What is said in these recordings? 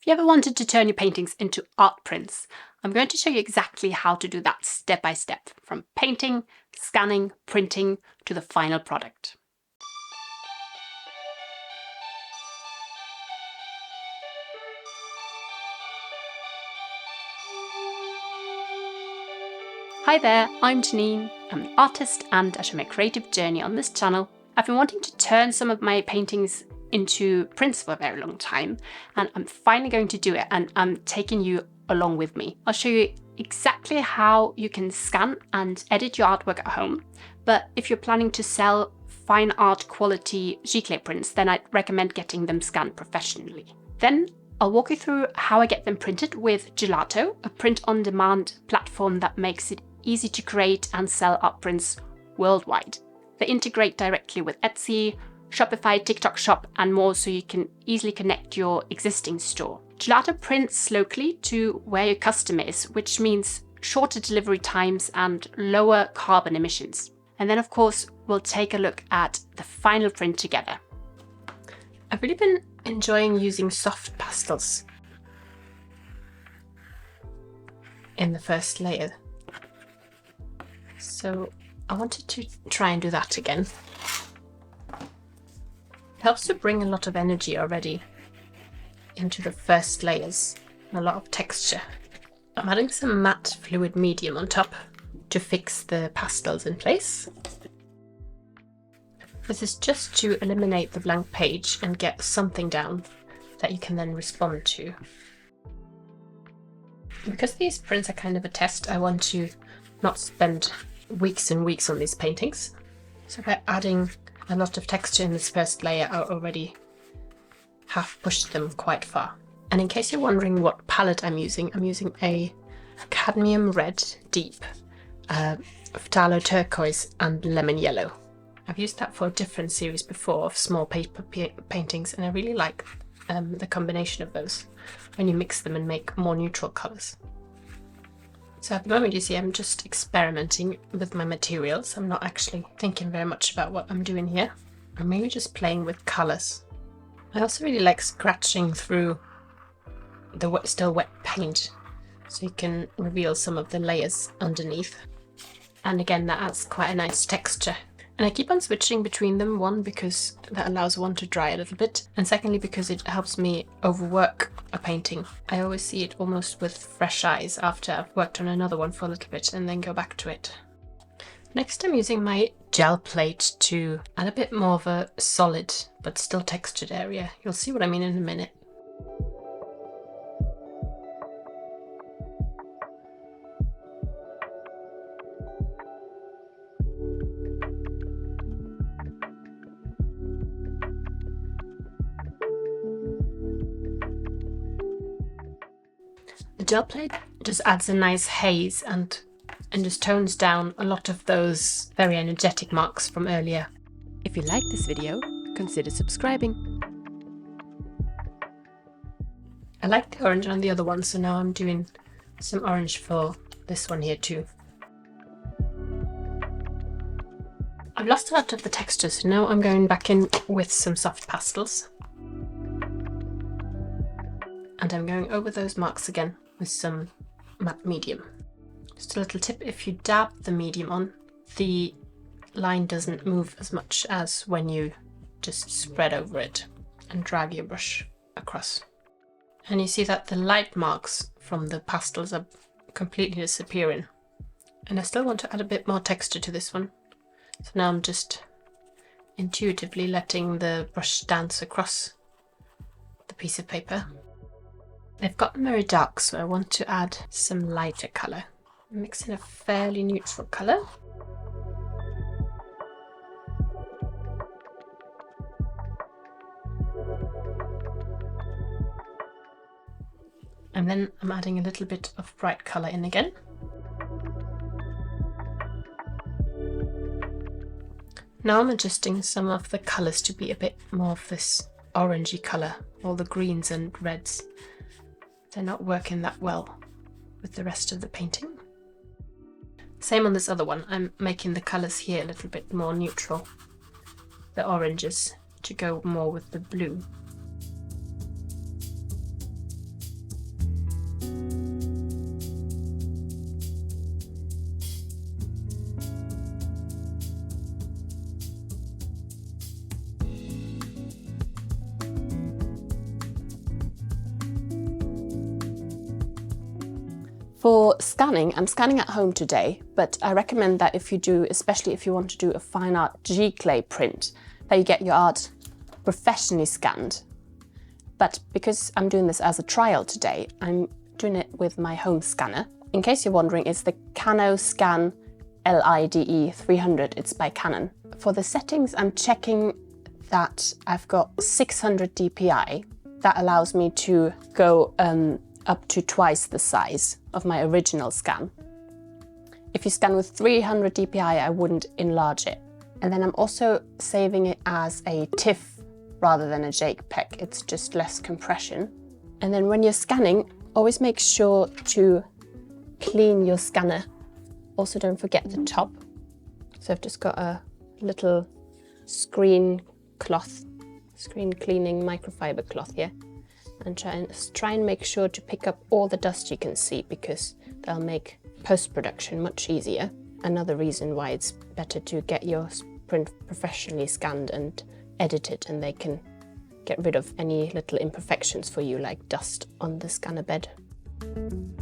If you ever wanted to turn your paintings into art prints, I'm going to show you exactly how to do that step by step, from painting, scanning, printing, to the final product. Hi there, I'm Janine. I'm an artist and I share my creative journey on this channel. I've been wanting to turn some of my paintings into prints for a very long time, and I'm finally going to do it, and I'm taking you along with me. I'll show you exactly how you can scan and edit your artwork at home, but if you're planning to sell fine art quality giclée prints, then I'd recommend getting them scanned professionally. Then I'll walk you through how I get them printed with Gelato, a print-on-demand platform that makes it easy to create and sell art prints worldwide. They integrate directly with Etsy, Shopify, TikTok Shop, and more, so you can easily connect your existing store. Gelato prints locally to where your customer is, which means shorter delivery times and lower carbon emissions. And then, of course, we'll take a look at the final print together. I've really been enjoying using soft pastels in the first layer, so I wanted to try and do that again. It helps to bring a lot of energy already into the first layers and a lot of texture. I'm adding some matte fluid medium on top to fix the pastels in place. This is just to eliminate the blank page and get something down that you can then respond to. Because these prints are kind of a test, I want to not spend weeks and weeks on these paintings. So by adding a lot of texture in this first layer, I already have pushed them quite far. And in case you're wondering what palette I'm using a cadmium red deep, phthalo turquoise and lemon yellow. I've used that for a different series before of small paper paintings, and I really like the combination of those when you mix them and make more neutral colours. So at the moment, you see, I'm just experimenting with my materials. I'm not actually thinking very much about what I'm doing here. I'm maybe just playing with colours. I also really like scratching through the still wet paint, so you can reveal some of the layers underneath. And again, that adds quite a nice texture. And I keep on switching between them, one because that allows one to dry a little bit, and secondly because it helps me overwork a painting. I always see it almost with fresh eyes after I've worked on another one for a little bit and then go back to it. Next, I'm using my gel plate to add a bit more of a solid but still textured area. You'll see what I mean in a minute. The gel plate just adds a nice haze and just tones down a lot of those very energetic marks from earlier. If you like this video, consider subscribing. I like the orange on the other one, so now I'm doing some orange for this one here too. I've lost a lot of the texture, so now I'm going back in with some soft pastels. And I'm going over those marks again with some matte medium. Just a little tip, if you dab the medium on, the line doesn't move as much as when you just spread over it and drag your brush across. And you see that the light marks from the pastels are completely disappearing. And I still want to add a bit more texture to this one. So now I'm just intuitively letting the brush dance across the piece of paper. They've gotten very dark, so I want to add some lighter colour. I'm mixing a fairly neutral colour. And then I'm adding a little bit of bright colour in again. Now I'm adjusting some of the colours to be a bit more of this orangey colour, all the greens and reds. They're not working that well with the rest of the painting. Same on this other one, I'm making the colours here a little bit more neutral. The oranges to go more with the blue. For scanning, I'm scanning at home today, but I recommend that if you do, especially if you want to do a fine art G-clay print, that you get your art professionally scanned. But because I'm doing this as a trial today, I'm doing it with my home scanner. In case you're wondering, it's the CanoScan LIDE 300, it's by Canon. For the settings, I'm checking that I've got 600 dpi. That allows me to go up to twice the size of my original scan. If you scan with 300 dpi, I wouldn't enlarge it. And then I'm also saving it as a TIFF rather than a JPEG. It's just less compression. And then when you're scanning, always make sure to clean your scanner. Also don't forget the top. So I've just got a little screen cleaning microfiber cloth here. And try and make sure to pick up all the dust you can see, because that'll make post-production much easier. Another reason why it's better to get your print professionally scanned and edited, and they can get rid of any little imperfections for you, like dust on the scanner bed. And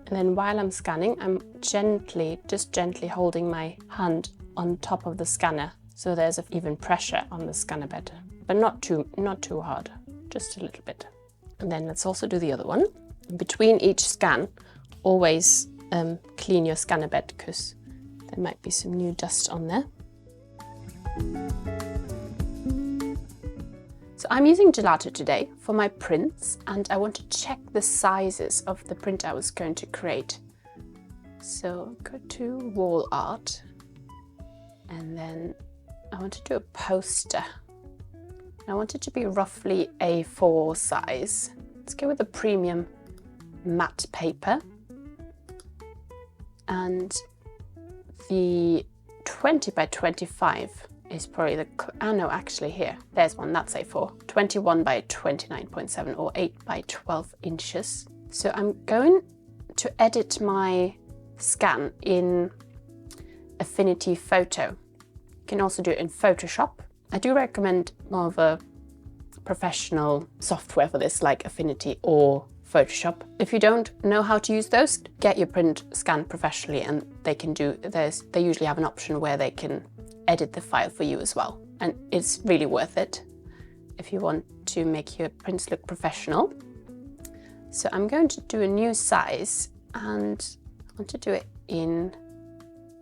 then while I'm scanning, I'm just gently holding my hand on top of the scanner, so there's even pressure on the scanner bed, but not too hard. Just a little bit. And then let's also do the other one. Between each scan, always clean your scanner bed, because there might be some new dust on there. So I'm using Gelato today for my prints, and I want to check the sizes of the print I was going to create. So go to wall art, and then I want to do a poster. I want it to be roughly A4 size. Let's go with a premium matte paper. And the 20 by 25 is probably no, actually here, there's one, that's A4. 21 by 29.7 or 8 by 12 inches. So I'm going to edit my scan in Affinity Photo. You can also do it in Photoshop. I do recommend more of a professional software for this, like Affinity or Photoshop. If you don't know how to use those, get your print scanned professionally, and they usually have an option where they can edit the file for you as well. And it's really worth it if you want to make your prints look professional. So I'm going to do a new size, and I want to do it in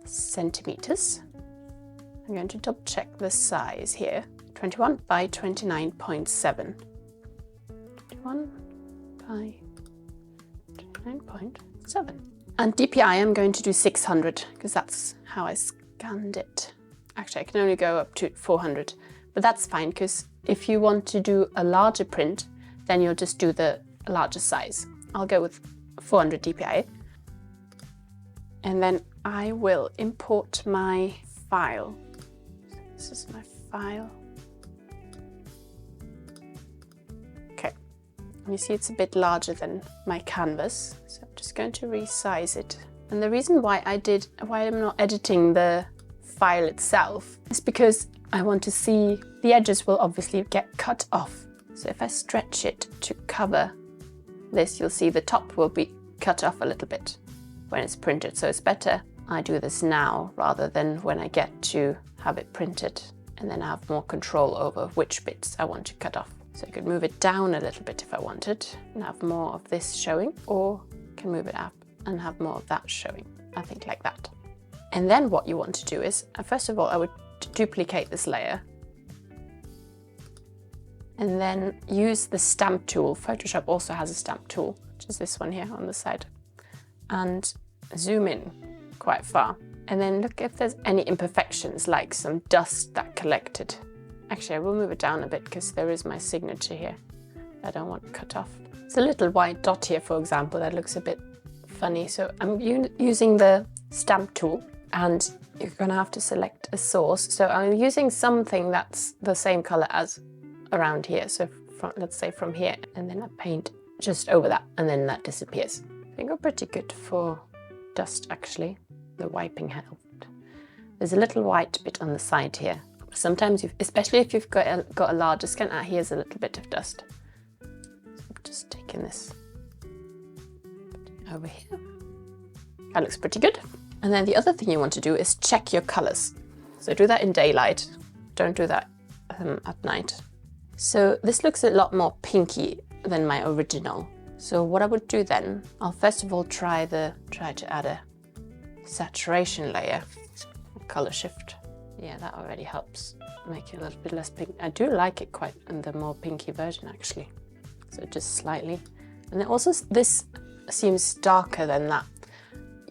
centimeters. I'm going to double check the size here. 21 by 29.7. 21 by 29.7. And DPI I'm going to do 600, because that's how I scanned it. Actually, I can only go up to 400, but that's fine, because if you want to do a larger print, then you'll just do the larger size. I'll go with 400 DPI. And then I will import my file. This is my file. Okay, you see it's a bit larger than my canvas, so I'm just going to resize it. And the reason why I'm not editing the file itself is because I want to see the edges will obviously get cut off. So if I stretch it to cover this, you'll see the top will be cut off a little bit when it's printed. So it's better I do this now rather than when I get to have it printed, and then I have more control over which bits I want to cut off. So I could move it down a little bit if I wanted and have more of this showing, or can move it up and have more of that showing. I think like that. And then what you want to do is, first of all, I would duplicate this layer and then use the stamp tool. Photoshop also has a stamp tool, which is this one here on the side, and zoom in quite far. And then look if there's any imperfections, like some dust that collected. Actually, I will move it down a bit because there is my signature here I don't want cut off. There's a little white dot here, for example, that looks a bit funny. So I'm using the stamp tool, and you're gonna have to select a source. So I'm using something that's the same color as around here. So let's say from here, and then I paint just over that, and then that disappears. I think we're pretty good for dust, actually. The wiping helped. There's a little white bit on the side here. Sometimes, especially if you've got a larger scan, here's a little bit of dust. So I'm just taking this, putting over here. That looks pretty good. And then the other thing you want to do is check your colors. So do that in daylight. Don't do that at night. So this looks a lot more pinky than my original. So what I would do then, I'll first of all try to add a saturation layer, color shift. Yeah, that already helps make it a little bit less pink. I do like it quite in the more pinky version actually. So just slightly. And then also this seems darker than that.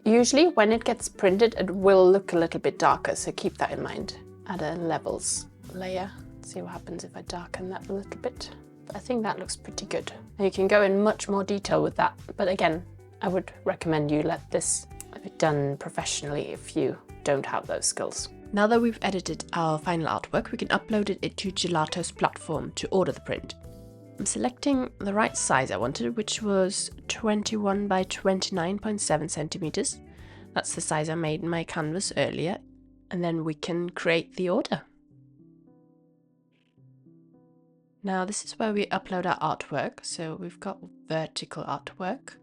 Usually when it gets printed, it will look a little bit darker, so keep that in mind. Add a levels layer. See what happens if I darken that a little bit. But I think that looks pretty good. And you can go in much more detail with that. But again, I would recommend you let this be done professionally if you don't have those skills. Now that we've edited our final artwork, we can upload it into Gelato's platform to order the print. I'm selecting the right size I wanted, which was 21 by 29.7 centimeters. That's the size I made in my canvas earlier. And then we can create the order. Now this is where we upload our artwork. So we've got vertical artwork.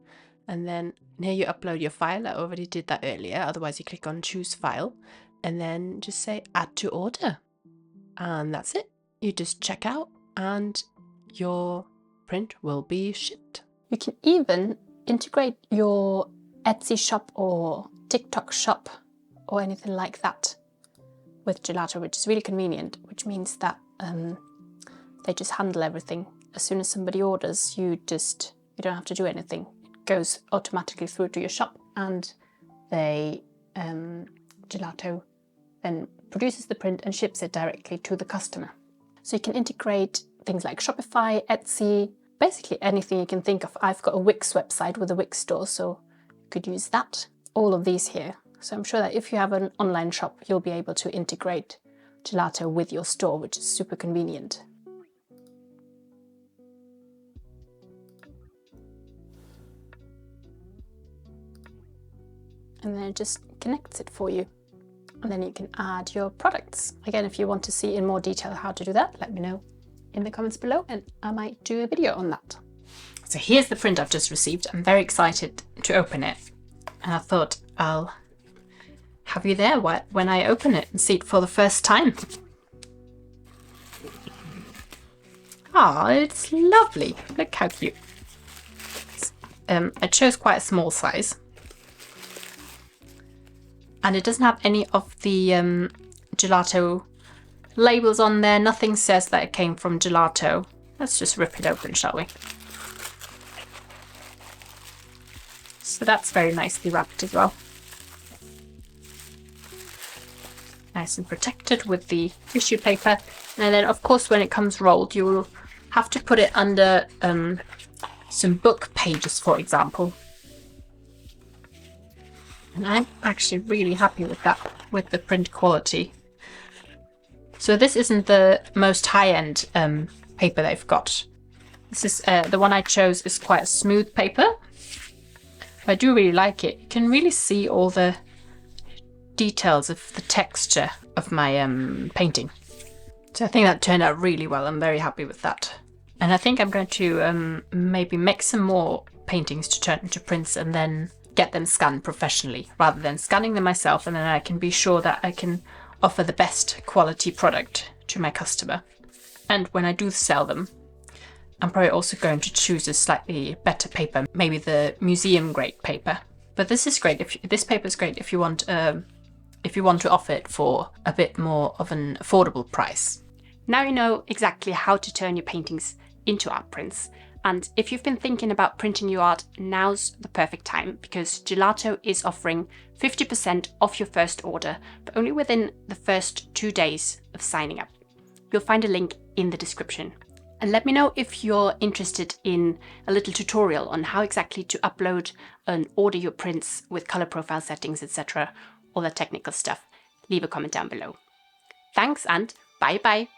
And then here you upload your file. I already did that earlier. Otherwise you click on choose file and then just say add to order. And that's it. You just check out and your print will be shipped. You can even integrate your Etsy shop or TikTok shop or anything like that with Gelato, which is really convenient, which means that they just handle everything. As soon as somebody orders, you don't have to do anything. It goes automatically through to your shop and they Gelato then produces the print and ships it directly to the customer. So you can integrate things like Shopify, Etsy, basically anything you can think of. I've got a Wix website with a Wix store, so you could use that. All of these here. So I'm sure that if you have an online shop, you'll be able to integrate Gelato with your store, which is super convenient. And then it just connects it for you. And then you can add your products. Again, if you want to see in more detail how to do that, let me know in the comments below and I might do a video on that. So here's the print I've just received. I'm very excited to open it. And I thought I'll have you there when I open it and see it for the first time. Ah, it's lovely. Look how cute. I chose quite a small size. And it doesn't have any of the Gelato labels on there. Nothing says that it came from Gelato. Let's just rip it open, shall we? So that's very nicely wrapped as well. Nice and protected with the tissue paper. And then of course when it comes rolled, you will have to put it under some book pages, for example. And I'm actually really happy with that, with the print quality. So this isn't the most high-end paper they've got. This is the one I chose is quite a smooth paper. I do really like it. You can really see all the details of the texture of my painting. So I think that turned out really well. I'm very happy with that. And I think I'm going to maybe make some more paintings to turn into prints and then get them scanned professionally rather than scanning them myself, and then I can be sure that I can offer the best quality product to my customer. And when I do sell them, I'm probably also going to choose a slightly better paper, maybe the museum grade paper. But this is great. This paper is great if you want to offer it for a bit more of an affordable price. Now you know exactly how to turn your paintings into art prints. And if you've been thinking about printing your art, now's the perfect time because Gelato is offering 50% off your first order, but only within the first 2 days of signing up. You'll find a link in the description. And let me know if you're interested in a little tutorial on how exactly to upload and order your prints with color profile settings, etc. All the technical stuff. Leave a comment down below. Thanks and bye bye.